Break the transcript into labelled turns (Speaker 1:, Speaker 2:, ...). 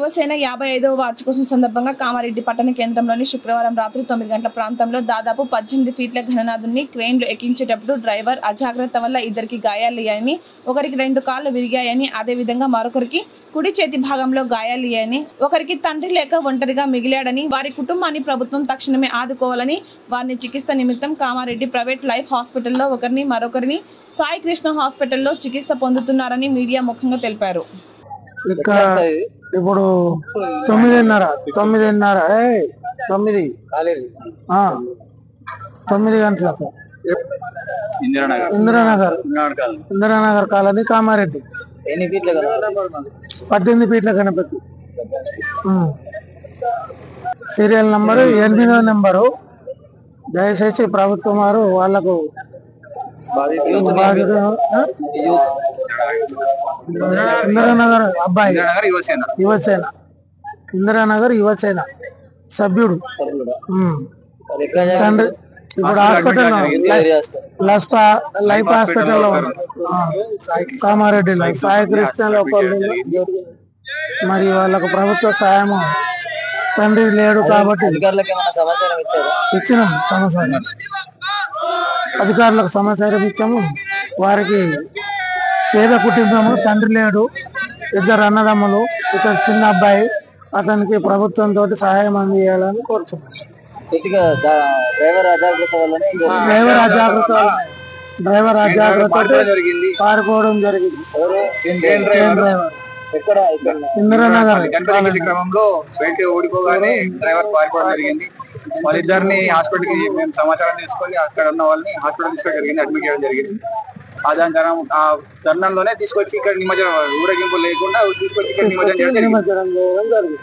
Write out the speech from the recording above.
Speaker 1: యువసేన 55వ వార్షికోత్సవం సందర్భంగా కామారెడ్డి పట్టణ కేంద్రంలోని శుక్రవారం రాత్రి 9 గంటల ప్రాంతంలో దాదాపు 18 ఫీట్ల ఘననాథుని క్రేన్లు ఎక్కించేటప్పుడు డ్రైవర్ అజాగ్రత్త వల్ల ఇద్దరికి గాయాలయ్యాయని, ఒకరికి 2 కాళ్లు విరిగాయని, అదేవిధంగా మరొకరికి కుడి చేతి భాగంలో గాయాలయ్యాయని, ఒకరికి తండ్రి లేక ఒంటరిగా మిగిలాడని, వారి కుటుంబాన్ని ప్రభుత్వం తక్షణమే ఆదుకోవాలని, వారిని చికిత్స నిమిత్తం కామారెడ్డి ప్రైవేట్ లైఫ్ హాస్పిటల్లో ఒకరిని, మరొకరిని సాయి కృష్ణ హాస్పిటల్లో చికిత్స పొందుతున్నారని మీడియా ముఖంగా తెలిపారు.
Speaker 2: ఇక్కడ ఇప్పుడు 9:30 గంటలకు ఇందిరానగర్ కాలనీ కామారెడ్డి 18 ఫీట్ల గణపతి సీరియల్ నంబరు 8వ నెంబరు. దయచేసి ప్రభుత్వం వారు వాళ్లకు ఇందిరానగర్ అబ్బాయి ఇందిరానగర్ యువసేన సభ్యుడు తండ్రి ఇప్పుడు హాస్పిటల్లో లైఫ్ హాస్పిటల్లో కామారెడ్డిలో సాయి కృష్ణలో మరి వాళ్ళకు ప్రభుత్వ సాయము తండ్రి లేడు కాబట్టి ఇచ్చినాం సమాచారం, అధికారులకు సమాచారం ఇచ్చాము. వారికి పేద కుటుంబము, తండ్రి లేడు, 2 అన్నదమ్ములు, ఇతర చిన్న అబ్బాయి, అతనికి ప్రభుత్వంతో సహాయం అందించాలని కోరుతున్నాం. డ్రైవర్ అజాగ్రత్త పారిపోవడం జరిగింది. ఇందిరానగర్
Speaker 3: క్రమంలో బయట ఓడిపోగానే డ్రైవర్ పారిపోవడం జరిగింది. వాళ్ళిద్దరిని హాస్పిటల్ కి మేము సమాచారం తీసుకొని అక్కడ ఉన్న వాళ్ళని హాస్పిటల్ తీసుకోవడం జరిగింది, అడ్మిట్ చేయడం జరిగింది. దాని ఆ తరుణంలోనే తీసుకొచ్చి ఇక్కడ నిమజ్జనం, ఊరేగింపు లేకుండా తీసుకొచ్చి ఇక్కడ నిమజ్జనం చేయడం జరిగింది.